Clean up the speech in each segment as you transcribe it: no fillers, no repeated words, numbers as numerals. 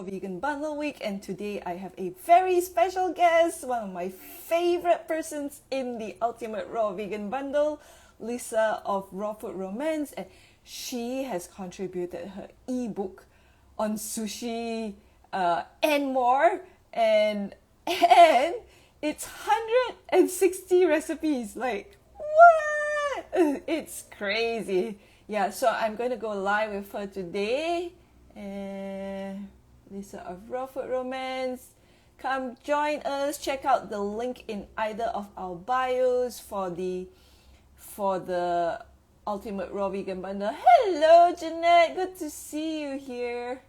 Raw Vegan Bundle Week, and today I have a very special guest, one of my favorite persons in the Ultimate Raw Vegan Bundle, Lissa of Raw Food Romance, and she has contributed her ebook on sushi and more, and it's 160 recipes. Like, what? It's crazy. Yeah, so I'm going to go live with her today. Lissa of Raw Food Romance. Come join us. Check out the link in either of our bios for the Ultimate Raw Vegan Bundle. Hello, Jeanette. Good to see you here.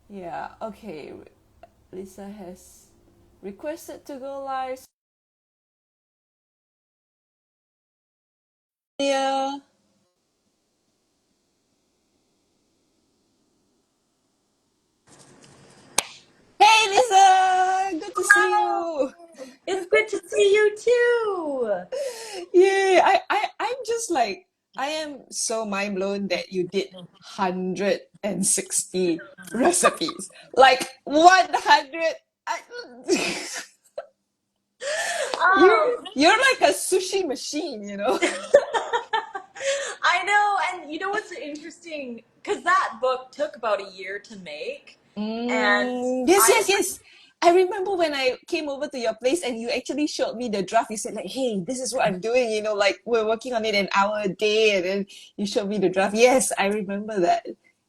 Yeah, okay. Lissa has requested to go live. Yeah. Hey, Lissa. Good to see Hello. you. It's good to see you too. Yeah, I'm just like, I am so mind blown that you did 160 recipes. Like 100. I, you're Um, you're like a sushi machine, you know? I know, and you know what's interesting? Because that book took about a year to make, and Yes, I yes, yes. I remember when I came over to your place and you actually showed me the draft. You said like, "Hey, this is what I'm doing." You know, like we're working on it an hour a day, and then you showed me the draft. Yes, I remember that.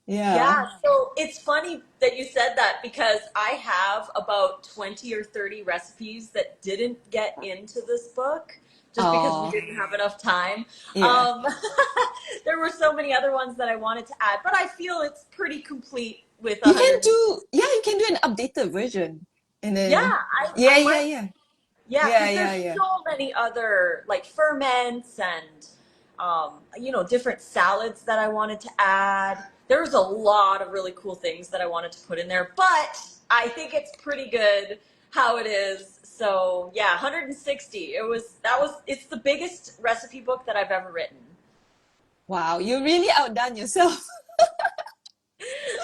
Yeah. yeah, so it's funny that you said that because I have about 20 or 30 recipes that didn't get into this book just because we Oh, didn't have enough time. yeah. Um, there were so many other ones that I wanted to add, but I feel it's pretty complete with You can 100. do, yeah, you can do an updated version. And Yeah, then, I yeah, yeah, might. yeah. Yeah, Yeah, because yeah, there's yeah. so many other like ferments and different salads that I wanted to add. There's a lot of really cool things that I wanted to put in there, but I think it's pretty good how it is. So yeah, 160. It's the biggest recipe book that I've ever written. Wow, you really outdone yourself.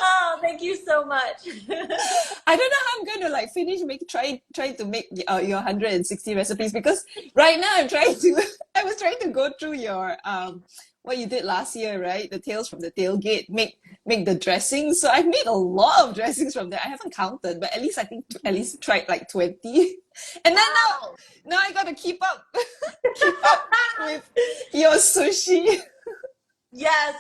Oh, thank you so much. I don't know how I'm going to like finish try to make your 160 recipes because right now I'm trying to I was trying to go through your what you did last year, right? The Tales from the Tailgate, make the dressings. So I've made a lot of dressings from there. I haven't counted, but at least I think at least tried like 20. And then Wow. now I got to keep up keep up with your sushi. Yes,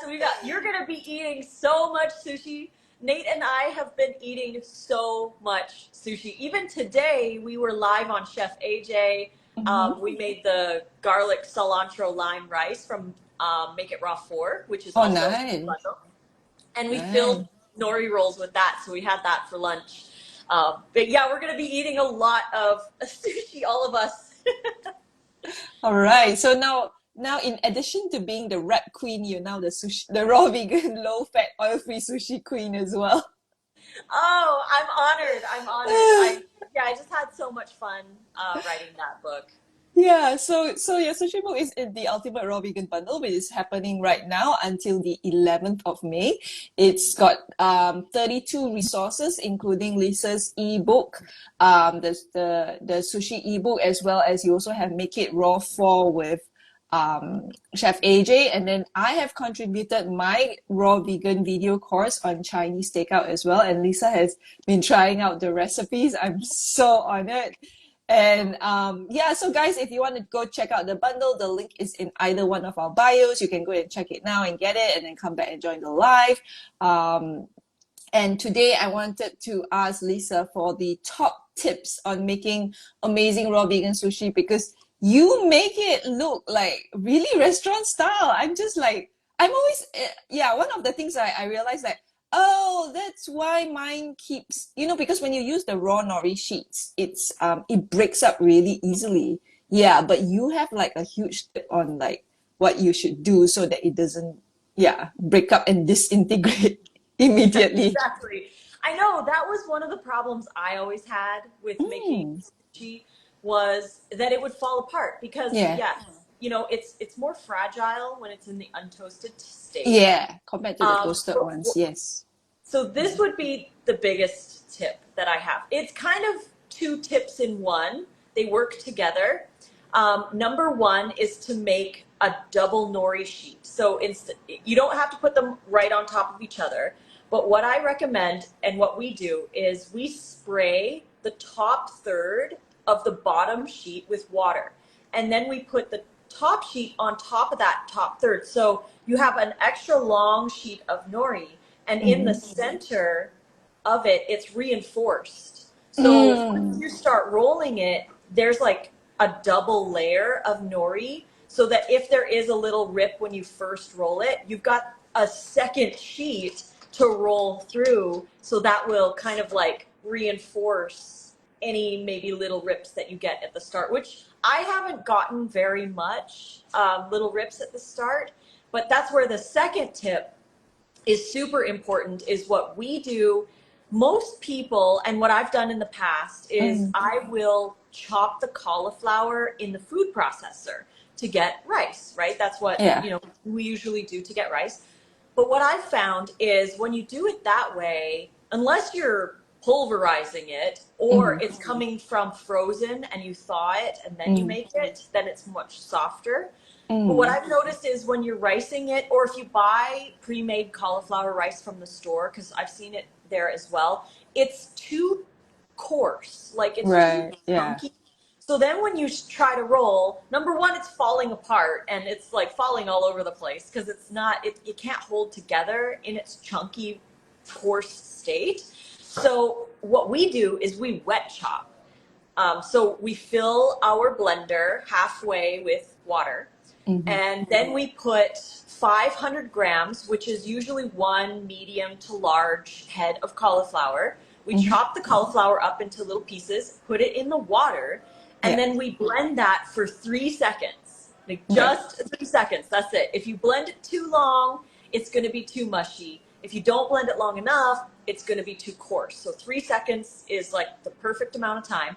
you're gonna be eating so much sushi. Nate and I have been eating so much sushi. Even today, we were live on Chef AJ. Hmm. We made the garlic cilantro lime rice from Make It Raw 4, which is Oh, also a nice. bundle. And we Nice. filled nori rolls with that, so we had that for lunch. But yeah, we're gonna be eating a lot of sushi, all of us. All right. So now in addition to being the wrap queen, you're now the raw vegan, low fat, oil free sushi queen as well. Oh, I'm honored. I'm honored. I just had so much fun writing that book. Yeah, so your sushi book is in the Ultimate Raw Vegan Bundle, which is happening right now until the 11th of May. It's got 32 resources, including Lissa's ebook, the sushi ebook, as well as you also have Make It Raw 4 with Chef AJ, and then I have contributed my raw vegan video course on Chinese takeout as well, and Lissa has been trying out the recipes. I'm so honored. And yeah, so guys, if you want to go check out the bundle, the link is in either one of our bios. You can go and check it now and get it, and then come back and join the live. Um, and today I wanted to ask Lissa for the top tips on making amazing raw vegan sushi because you make it look like really restaurant style. I'm just like, I'm always, yeah, one of the things I realized that, oh, that's why mine keeps, because when you use the raw nori sheets, it breaks up really easily. Yeah, but you have like a huge tip on like what you should do so that it doesn't, yeah, break up and disintegrate immediately. Exactly. I know that was one of the problems I always had with making Mm, sushi was that it would fall apart because yeah, yes, it's more fragile when it's in the untoasted state. yeah. Compared to the toasted But ones, yes. so this would be the biggest tip that I have. It's kind of two tips in one. They work together. Number one is to make a double nori sheet. So you don't have to put them right on top of each other. But what I recommend and what we do is we spray the top third of the bottom sheet with water. And then we put the top sheet on top of that top third. So you have an extra long sheet of nori. And in the center of it, it's reinforced. So once Mm. you start rolling it, there's like a double layer of nori so that if there is a little rip when you first roll it, you've got a second sheet to roll through, so that will kind of like reinforce any maybe little rips that you get at the start, which I haven't gotten very much little rips at the start. But that's where the second tip is super important, is what we do. Most people, and what I've done in the past, is I will chop the cauliflower in the food processor to get rice, right? That's what, Yeah. you know, we usually do to get rice. But what I've found is when you do it that way, unless you're pulverizing it or it's coming from frozen and you thaw it and then you Mm. make it, then it's much softer. But what Mm. I've noticed is when you're ricing it, or if you buy pre-made cauliflower rice from the store, because I've seen it there as well, it's too coarse. Like it's too Right. Yeah. chunky. So then when you try to roll, number one, it's falling apart and it's like falling all over the place because it's not, it can't hold together in its chunky, coarse state. So what we do is we wet chop. So we fill our blender halfway with water, Mm-hmm. and then we put 500 grams, which is usually one medium to large head of cauliflower. We Mm-hmm. chop the cauliflower up into little pieces, put it in the water, and Yeah. then we blend that for 3 seconds. Like Right. just 3 seconds, that's it. If you blend it too long, it's going to be too mushy. If you don't blend it long enough, it's going to be too coarse. So 3 seconds is like the perfect amount of time.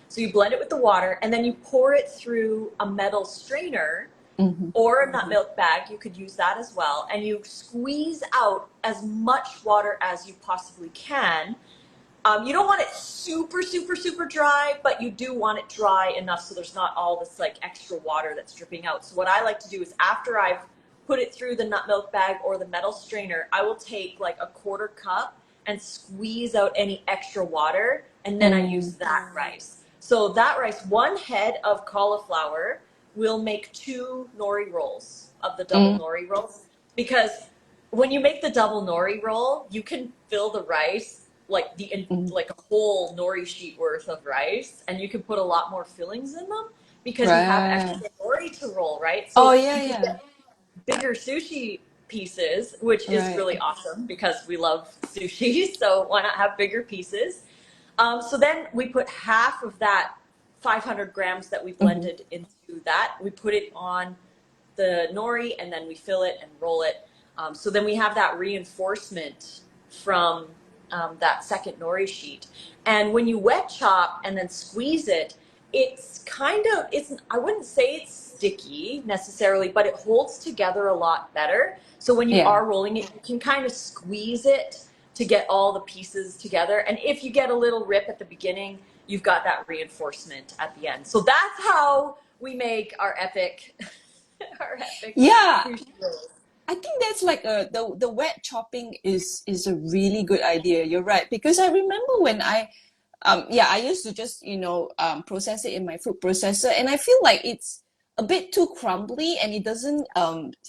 So you blend it with the water, and then you pour it through a metal strainer Mm-hmm. or a nut milk bag. You could use that as well. And you squeeze out as much water as you possibly can. You don't want it super, super, super dry, but you do want it dry enough so there's not all this like extra water that's dripping out. So what I like to do is after I've put it through the nut milk bag or the metal strainer, I will take like a quarter cup and squeeze out any extra water, and then I use that rice. So that rice, one head of cauliflower will make 2 nori rolls of the double Mm. nori rolls, because when you make the double nori roll, you can fill the rice like Mm. like a whole nori sheet worth of rice, and you can put a lot more fillings in them because you have Right. extra nori to roll, right? Oh, So yeah, you can yeah. get bigger sushi pieces, which is Right. really awesome because we love sushi. So why not have bigger pieces? So then we put half of that 500 grams that we Mm-hmm. blended into that. We put it on the nori, and then we fill it and roll it. So then we have that reinforcement from that second nori sheet. And when you wet chop and then squeeze it, it's kind of, it's, I wouldn't say it's sticky necessarily, but it holds together a lot better. So when you Yeah. are rolling it, you can kind of squeeze it to get all the pieces together. And if you get a little rip at the beginning, you've got that reinforcement at the end. So that's how we make our epic our epic Yeah. sushi rolls. I think that's like the wet chopping is a really good idea. You're right. Because I remember when yeah, I used to just, process it in my food processor, and I feel like it's a bit too crumbly and it doesn't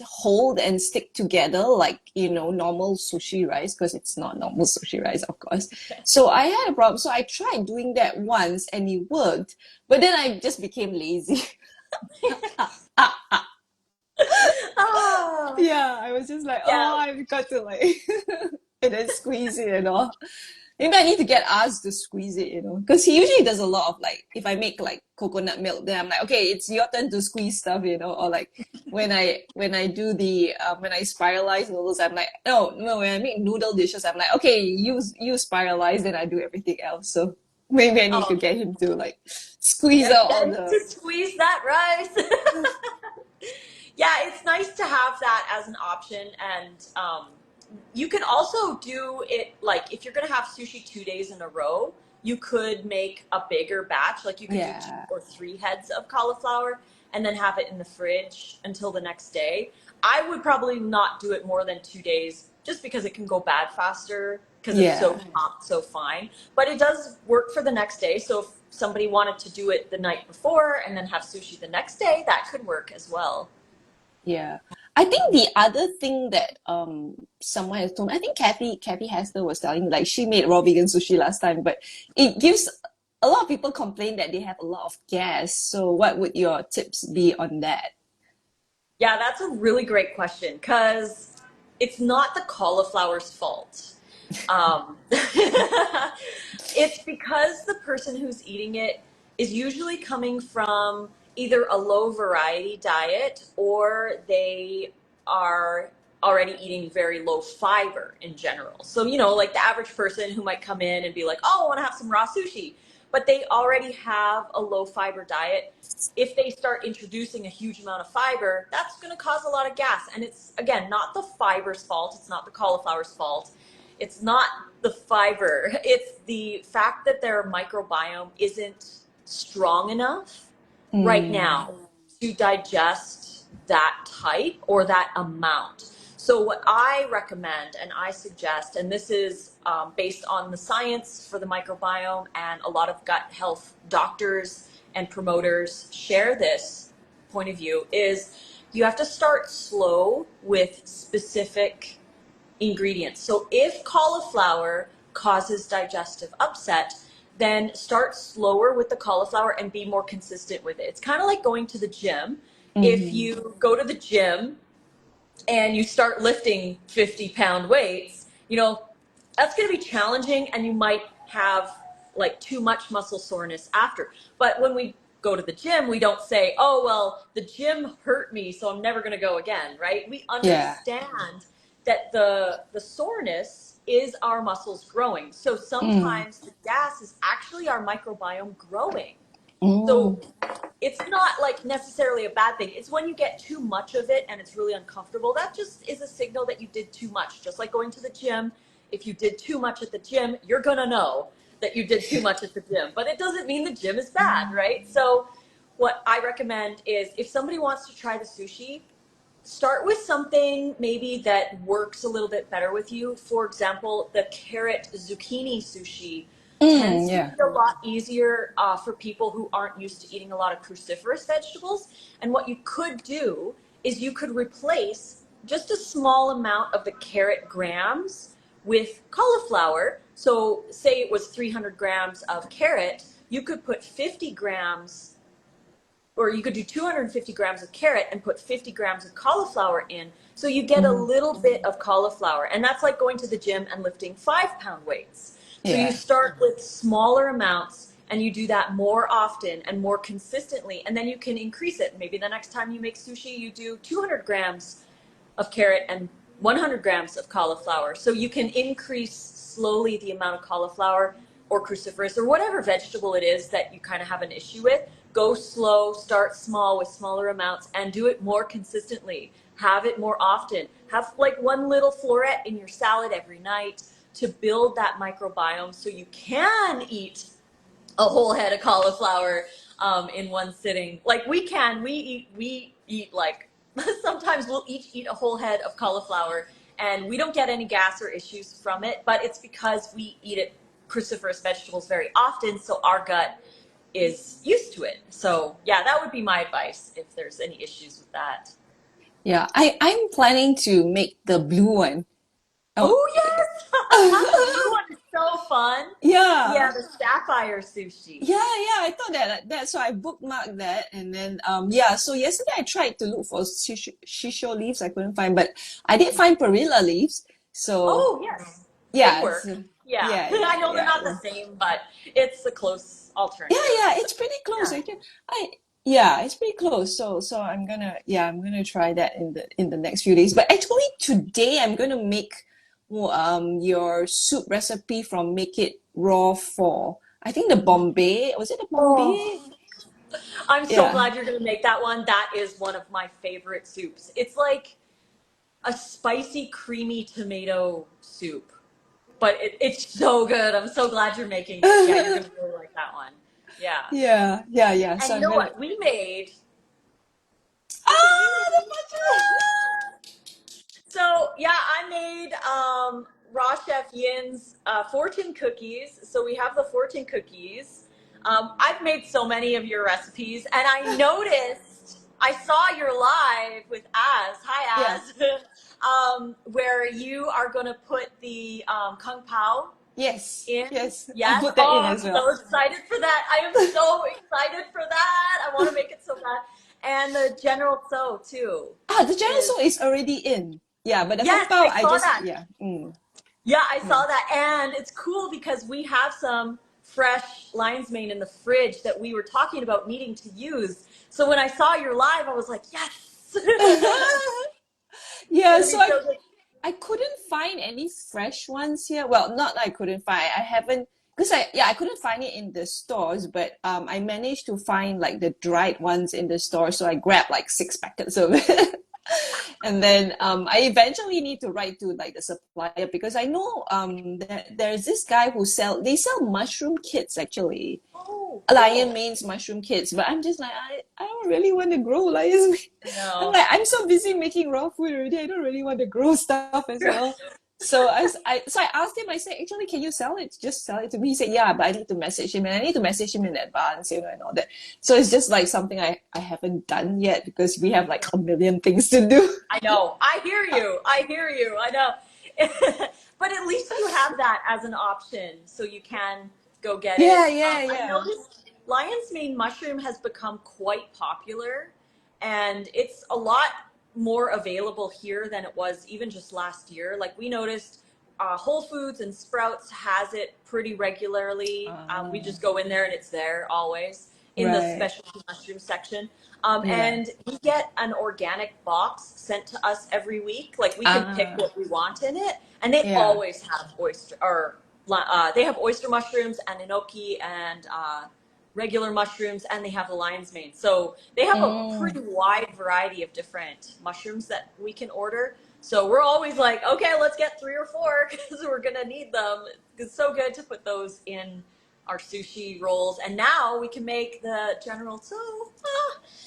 hold and stick together like, normal sushi rice, because it's not normal sushi rice, of course. So I had a problem. So I tried doing that once and it worked, but then I just became lazy. Oh, Yeah, I was just like, oh, yeah. I've got to like, and then squeeze it and all. Maybe I need to get us to squeeze it, because he usually does a lot of like, if I make like coconut milk, then I'm like, okay, it's your turn to squeeze stuff, or like when I do the when I spiralize noodles, I'm like, no, no, when I make noodle dishes, I'm like, okay, you spiralize, then I do everything else. So maybe I need to Oh, get him to like squeeze yeah, out all get the. to squeeze that rice. Yeah, it's nice to have that as an option. And You can also do it like if you're going to have sushi 2 days in a row, you could make a bigger batch. Like you could do two Yeah. or three heads of cauliflower and then have it in the fridge until the next day. I would probably not do it more than 2 days just because it can go bad faster because it's so Yeah. chopped so fine. But it does work for the next day. So if somebody wanted to do it the night before and then have sushi the next day, that could work as well. Yeah. I think the other thing that someone has told me, I think Kathy Hester was telling like she made raw vegan sushi last time, but it gives a lot of people complain that they have a lot of gas. So what would your tips be on that? Yeah, that's a really great question because it's not the cauliflower's fault. It's because the person who's eating it is usually coming from either a low variety diet or they are already eating very low fiber in general. So, like the average person who might come in and be like, oh, I want to have some raw sushi, but they already have a low fiber diet. If they start introducing a huge amount of fiber, that's going to cause a lot of gas. And it's, again, not the fiber's fault. It's not the cauliflower's fault. It's not the fiber. It's the fact that their microbiome isn't strong enough right Mm, now to digest that type or that amount. So, what I recommend and I suggest, and this is based on the science for the microbiome, and a lot of gut health doctors and promoters share this point of view, is you have to start slow with specific ingredients. So if cauliflower causes digestive upset, then start slower with the cauliflower and be more consistent with it. It's kind of like going to the gym. If mm, you go to the gym and you start lifting 50-pound weights, that's going to be challenging and you might have like too much muscle soreness after. But when we go to the gym, we don't say, oh, well, the gym hurt me, so I'm never going to go again, right? We yeah. understand that the soreness is our muscles growing. So Mm, sometimes the gas is actually our microbiome growing. mm, So it's not like necessarily a bad thing. It's when you get too much of it and it's really uncomfortable. That just is a signal that you did too much. Just like going to the gym. If you did too much at the gym, you're going to know that you did too much at the gym. But it doesn't mean the gym is bad, right? So what I recommend is if somebody wants to try the sushi, start with something maybe that works a little bit better with you. For example, the carrot zucchini sushi tends to be yeah. a lot easier for people who aren't used to eating a lot of cruciferous vegetables. And what you could do is you could replace just a small amount of the carrot grams with cauliflower. So, say it was 300 grams of carrot, you could put 50 grams, or you could do 250 grams of carrot and put 50 grams of cauliflower in. So you get a Mm, little bit of cauliflower. And that's like going to the gym and lifting 5-pound weights. So you yeah. start with smaller amounts and you do that more often and more consistently. And then you can increase it. Maybe the next time you make sushi, you do 200 grams of carrot and 100 grams of cauliflower. So you can increase slowly the amount of cauliflower or cruciferous or whatever vegetable it is that you kind of have an issue with. Go slow, start small with smaller amounts, and do it more consistently. Have it more often. Have like one little floret in your salad every night to build that microbiome so you can eat a whole head of cauliflower in one sitting. Like we eat like sometimes we'll each eat a whole head of cauliflower, and we don't get any gas or issues from it. But it's because we eat it cruciferous vegetables very often, so our gut is used to it. So yeah, that would be my advice if there's any issues with that. Yeah. I'm planning to make the blue one. Oh, Oh yes, the blue one is so fun. Yeah, yeah. the sapphire sushi. Yeah, I thought that's why I bookmarked that, and then yeah. So yesterday I tried to look for shisho leaves. I couldn't find, but I did find perilla leaves. So Oh, yes. They yeah, work. Yeah. yeah, I know they're yeah. not the same, but it's a close alternative. Yeah, So, it's pretty close. yeah. Yeah, it's pretty close. So I'm gonna try that in the next few days. But actually today I'm gonna make your soup recipe from Make It Raw for I think the Bombay. Was it the Bombay? Oh, I'm so Yeah. glad you're going to make that one. That is one of my favorite soups. It's like, a spicy, creamy tomato soup. But it's so good. I'm so glad you're making it. Yeah, you're gonna really like that one. Yeah. Yeah, yeah, yeah. And So you I'm know gonna. what we made? Look at you. Ah, the fudge! So yeah, I made Raw Chef Yin's fortune cookies. So we have the fortune cookies. I've made so many of your recipes, and I noticed I saw your live with Az. Hi, Yeah. Az. Where you are going to put the kung pao Yes. in. Yes. I'll Yes. put that in Oh, I'm as well. so excited for that. I am so excited for that. I want to make it so bad. And the General Tso too Ah, the general is. song is already in. Yeah, but the kung Yes, pao, I I saw just that. yeah. Yeah, I Yeah. saw that. And it's cool because we have some fresh lion's mane in the fridge that we were talking about needing to use. So when I saw your live, I was like, yes. It's Yeah. gonna So be so good. I couldn't find any fresh ones here. Well, not that I couldn't find. I haven't because I couldn't find it in the stores, but I managed to find like the dried ones in the store. So I grabbed like 6 packets of it. And then I eventually need to write to like the supplier because I know there's this guy who sell mushroom kits actually. Oh, Lion cool. mane's mushroom kits, but I'm just like I don't really want to grow lion's mane. I I'm know. like I'm so busy making raw food already. I don't really want to grow stuff as well. So I asked him. I said, actually, can you sell it? Just sell it to me. He said, yeah, but I need to message him, and I need to message him in advance, and all that. So it's just like something I haven't done yet because we have like a million things to do. I know. I hear you. I hear you. I know. But at least you have that as an option so you can go get Yeah, it. yeah, I yeah. noticed lion's mane mushroom has become quite popular and it's a lot more available here than it was even just last year. Like we noticed Whole Foods and Sprouts has it pretty regularly. We Ah, just go in there and it's there always in the right. specialty mushroom section. Yeah. And we get an organic box sent to us every week. Like we can pick Ah, what we want in it, and they yeah. always have oyster or they have oyster mushrooms and enoki and regular mushrooms, and they have the lion's mane. So they have a Mm. pretty wide variety of different mushrooms that we can order. So we're always like, okay, let's get 3 or 4 because we're gonna need them. It's so good to put those in our sushi rolls, and now we can make the General Tso.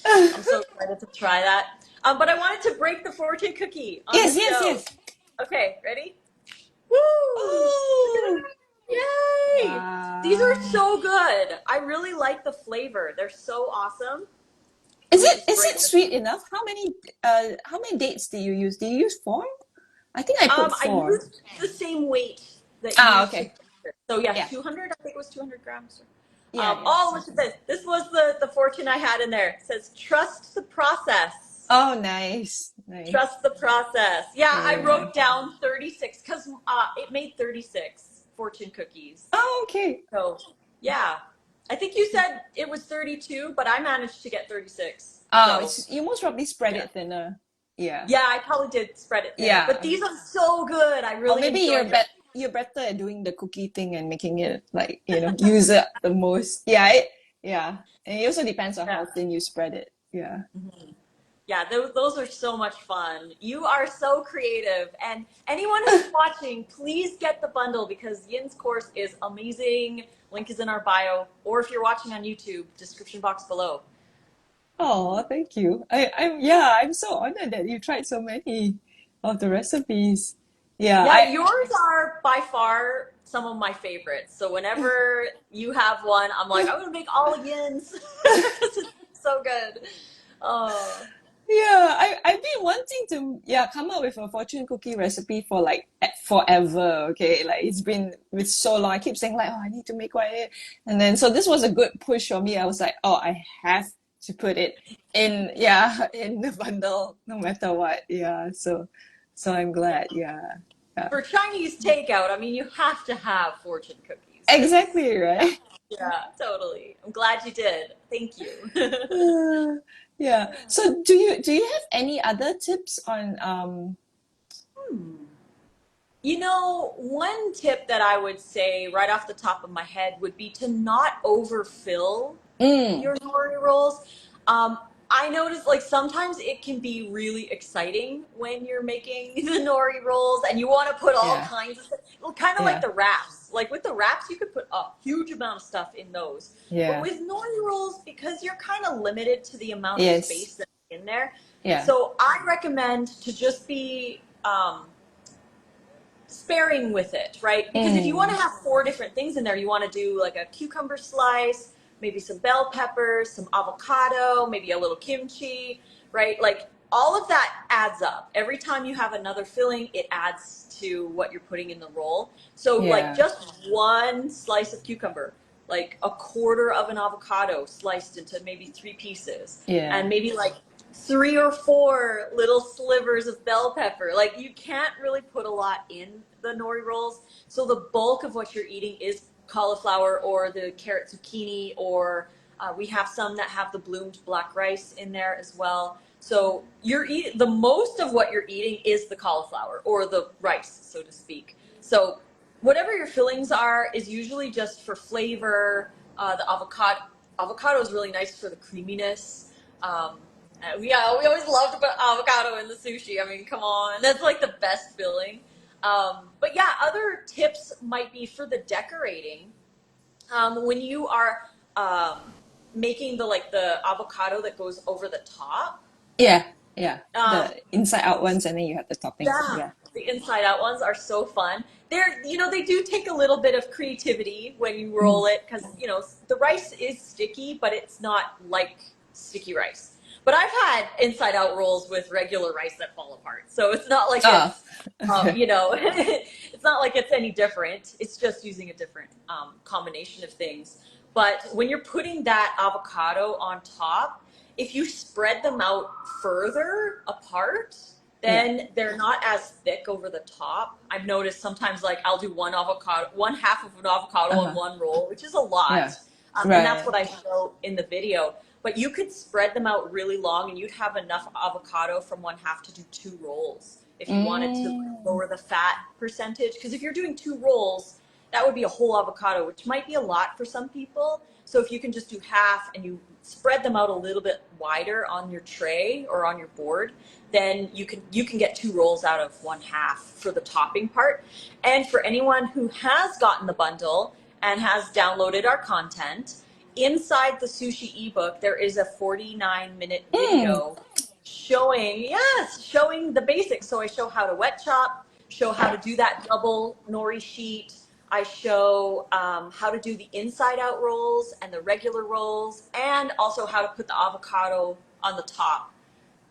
I'm so excited to try that. But I wanted to break the fortune cookie on the Yes, yes, show. yes. Okay, ready? Woo! Look at Oh, that! Yay! These are wow. so good. I really like the flavor. They're so awesome. Let Is me it just is break it this sweet one. enough? How many dates do you use? Do you use four? I think I put I four. used the same weight that Ah, you okay. suggested. So yeah, Yeah. 200. I think it was 200 grams. Yeah, yeah. Oh, Sounds look at good. this. This was the fortune I had in there. It says trust the process. Oh, nice. Nice. Trust the process. Yeah, I Yeah. wrote down 36 because it made 36 fortune cookies. Oh, okay. So, yeah. I think you said it was 32, but I managed to get 36. Oh, So, it's you most probably spread yeah. it thinner. Yeah. Yeah, I probably did spread it thinner. But Yeah. these are so good. I Or really maybe enjoyed them. you're better at doing the cookie thing and making it like, use it the most. Yeah, yeah. And it also depends on Yeah. how thin you spread it. Yeah. Mhm. Yeah, those are so much fun. You are so creative. And anyone who's watching, please get the bundle because Yin's course is amazing. Link is in our bio. Or if you're watching on YouTube, description box below. Oh, thank you. I'm so honored that you tried so many of the recipes. Yeah, Yeah, yours are by far some of my favorites. So whenever you have one, I'm like, I'm gonna make all of Yin's because it's so good. Oh, yeah, I've been wanting to come up with a fortune cookie recipe for like forever. Okay, like it's been with so long. I keep saying like, oh, I need to make one, and then so this was a good push for me. I was like, oh, I have to put it in, in the bundle, no matter what. Yeah, so I'm yeah. glad. Yeah, yeah, For Chinese takeout, I mean, you have to have fortune cookies. It's exactly yeah, right. yeah, totally. I'm glad you did. Thank you. Yeah. So do you have any other tips on Hmm. One tip that I would say right off the top of my head would be to not overfill mm, your nori rolls. Um, I notice like sometimes it can be really exciting when you're making the nori rolls and you want to put all Yeah. kinds of stuff. Kind of like Yeah. the wraps. Like with the wraps, you could put a huge amount of stuff in those. But Yeah. with nori rolls, because you're kind of limited to the amount of Yes. space that's in there, Yeah. so I recommend to just be sparing with it, right? Because if you want to Mm. have four different things in there, you want to do like a cucumber slice, maybe some bell peppers, some avocado, maybe a little kimchi, right? Like all of that adds up. Every time you have another filling, it adds to what you're putting in the roll. So like Yeah. just one slice of cucumber, like a quarter of an avocado sliced into maybe three pieces, Yeah. and maybe like three or four little slivers of bell pepper. Like you can't really put a lot in the nori rolls. So the bulk of what you're eating is cauliflower or the carrot zucchini, or we have some that have the bloomed black rice in there as well. So you're eating the most of what you're eating is the cauliflower or the rice, so to speak. So whatever your fillings are is usually just for flavor. The avocado is really nice for the creaminess. We always love to put avocado in the sushi. I mean, come on, that's like the best filling. But yeah, other tips might be for the decorating. When you are making the avocado that goes over the top. Yeah. Yeah. Um, The inside out ones, and then you have the toppings. yeah, Yeah. the inside out ones are so fun. They do take a little bit of creativity when you Mm. roll it because, the rice is sticky, but it's not like sticky rice. But I've had inside out rolls with regular rice that fall apart. So it's not like Oh. it's, it's not like it's any different. It's just using a different combination of things. But when you're putting that avocado on top, if you spread them out further apart, Yeah. then they're not as thick over the top. I've noticed sometimes like I'll do one half of an avocado on Uh-huh. one roll, which is a lot. Yeah. And that's Right. what I show in the video. But you could spread them out really long and you'd have enough avocado from one half to do two rolls if you wanted to Mm. lower the fat percentage. Because if you're doing two rolls, that would be a whole avocado, which might be a lot for some people. So if you can just do half and you spread them out a little bit wider on your tray or on your board, then you can get two rolls out of one half for the topping part. And for anyone who has gotten the bundle and has downloaded our content, inside the sushi ebook there is a 49-minute Mm. video showing the basics. So I show how to wet chop, show how to do that double nori sheet. I show how to do the inside out rolls and the regular rolls, and also how to put the avocado on the top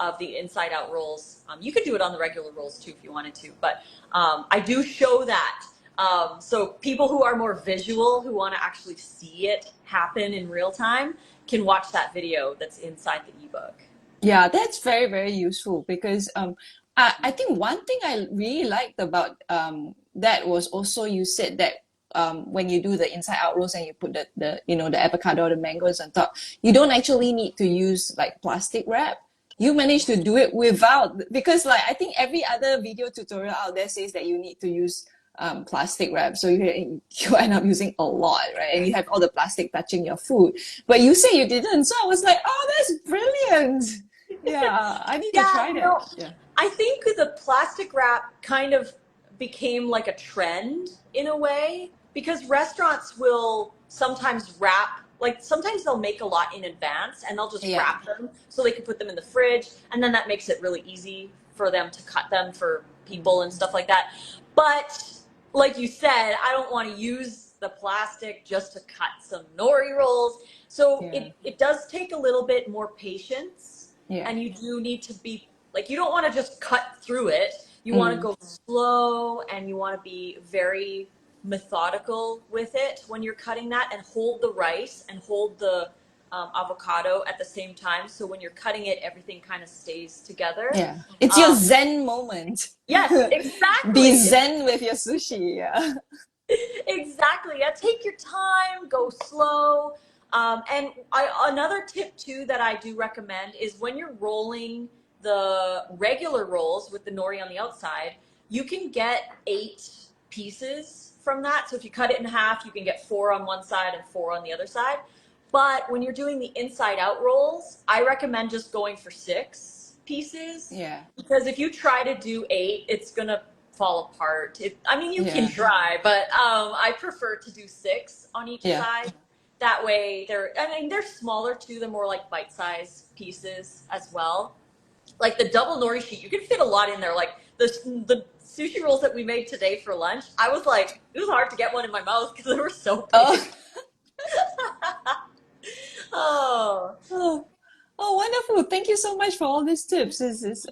of the inside out rolls. You could do it on the regular rolls too if you wanted to, but I do show that. So people who are more visual, who want to actually see it happen in real time, can watch that video that's inside the ebook. Yeah, that's very, very useful because I think one thing I really liked about that was also you said that when you do the inside out rolls and you put the avocado, the mangoes on top, you don't actually need to use like plastic wrap. You managed to do it without, because like I think every other video tutorial out there says that you need to use plastic wrap, so you end up using a lot, right? And you have all the plastic touching your food. But you say you didn't, so I was like, oh, that's brilliant. Yeah, I need to Yeah, try that. Yeah. I think the plastic wrap kind of became like a trend in a way because restaurants will sometimes wrap, like sometimes they'll make a lot in advance and they'll just Yeah. wrap them so they can put them in the fridge, and then that makes it really easy for them to cut them for people and stuff like that. But like you said, I don't want to use the plastic just to cut some nori rolls. So Yeah. it does take a little bit more patience, Yeah. and you do need to be like, you don't want to just cut through it. You want to Mm. go slow and you want to be very methodical with it when you're cutting that, and hold the rice and hold the avocado at the same time. So when you're cutting it, everything kind of stays together. Yeah. It's your Um, Zen moment. yes, Be exactly. Zen with your sushi. Yeah. Exactly. Yeah, take your time, go slow. Another tip too that I do recommend is when you're rolling the regular rolls with the nori on the outside, you can get 8 pieces from that. So if you cut it in half, you can get 4 on one side and 4 on the other side. But when you're doing the inside out rolls, I recommend just going for 6 pieces, Yeah. because if you try to do 8, it's gonna fall apart. I mean, you can Yeah. try, but I prefer to do 6 on each Yeah. side. That way, they're smaller too. They're more like bite-sized pieces as well. Like the double nori sheet, you can fit a lot in there. Like the sushi rolls that we made today for lunch, I was like, it was hard to get one in my mouth because they were so Oh. big. Oh, Oh, oh, wonderful. Thank you so much for all these tips. This is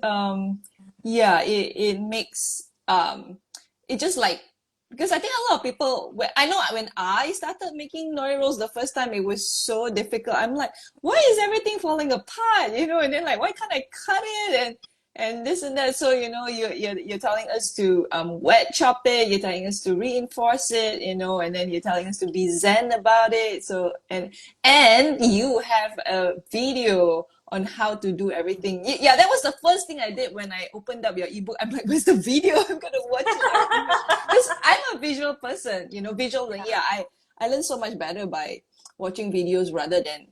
yeah, it makes it just like because I think a lot of people I know when I started making nori rolls the first time it was so difficult. I'm like, why is everything falling apart? You know, and then like why can't I cut it and this and that. So, you know, you're telling us to wet chop it, you're telling us to reinforce it, you know, and then you're telling us to be zen about it. So and you have a video on how to do everything. Yeah, that was the first thing I did when I opened up your ebook. I'm like, where's the video? I'm gonna watch it. Everything because I'm a visual person, you know, visual. yeah. Yeah, I learn so much better by watching videos rather than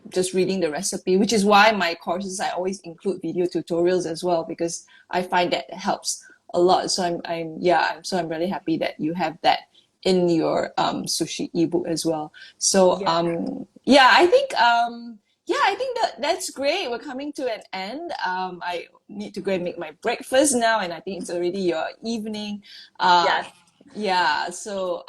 just reading the recipe, which is why my courses I always include video tutorials as well because I find that helps a lot. So I'm really happy that you have that in your sushi ebook as well. So Yeah. I think that's great. We're coming to an end. I need to go and make my breakfast now, and I think it's already your evening. Uh, Yes. yeah, so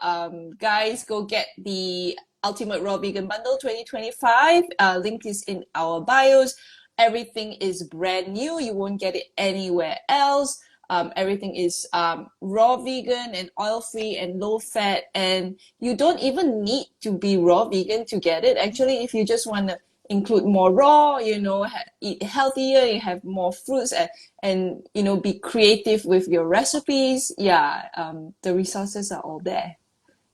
guys, go get the Ultimate Raw Vegan Bundle 2025. Link is in our bios. Everything is brand new. You won't get it anywhere else. Everything is raw vegan and oil free and low fat. And you don't even need to be raw vegan to get it. Actually, if you just want to include more raw, you know, eat healthier, you have more fruits and you know, be creative with your recipes. Yeah, the resources are all there.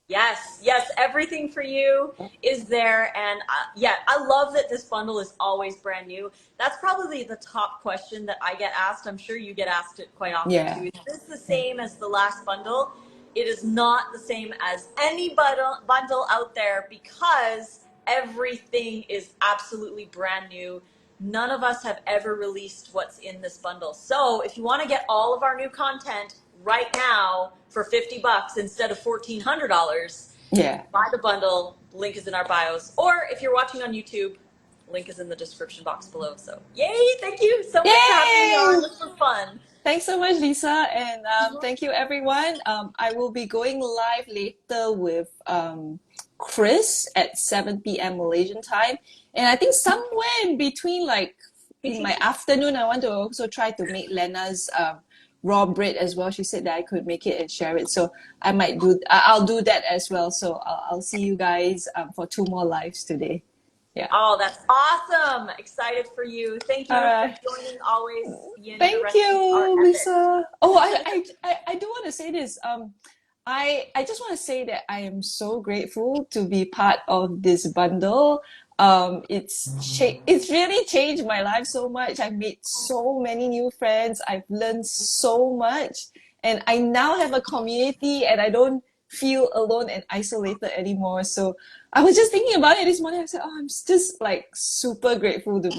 Yes, yes, everything for you is there. And yeah, I love that this bundle is always brand new. That's probably the top question that I get asked. I'm sure you get asked it quite often Yeah. too. Is this the Yeah. same as the last bundle? It is not the same as any bundle out there because everything is absolutely brand new. None of us have ever released what's in this bundle. So if you want to get all of our new content right now for $50 instead of $1,400, Yeah. buy the bundle. Link is in our bios. Or if you're watching on YouTube, link is in the description box below. So yay, thank you so much for having me on. Yay! This was fun. Thanks so much, Lisa, and thank you, everyone. I will be going live later with Chris at 7 p.m. Malaysian time, and I think somewhere in between, like in my afternoon, I want to also try to make Lena's raw bread as well. She said that I could make it and share it, so I might do. I'll do that as well. So I'll see you guys for 2 more lives today. Yeah. Oh, that's awesome. Excited for you. Thank All you for right. joining. Always, Yin, your Thank recipes are you, epic. Lisa. Oh, I do want to say this. I just want to say that I am so grateful to be part of this bundle. It's really changed my life so much. I've made so many new friends. I've learned so much, and I now have a community, and I don't feel alone and isolated anymore. So I was just thinking about it this morning. I said, "Oh, I'm just like super grateful to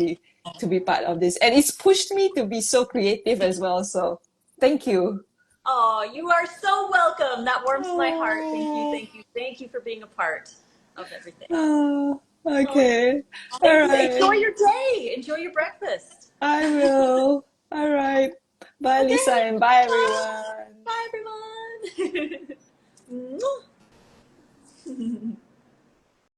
be part of this," and it's pushed me to be so creative as well. So thank you. Oh, you are so welcome. That warms my heart. Thank you, Oh, thank you, thank you for being a part of everything. oh, Oh, yeah. okay. All Thank you. Enjoy right. your day. Enjoy your breakfast. I will. All right. Bye, Lisa, Okay. and bye, Bye. everyone. Bye, everyone. Mwah.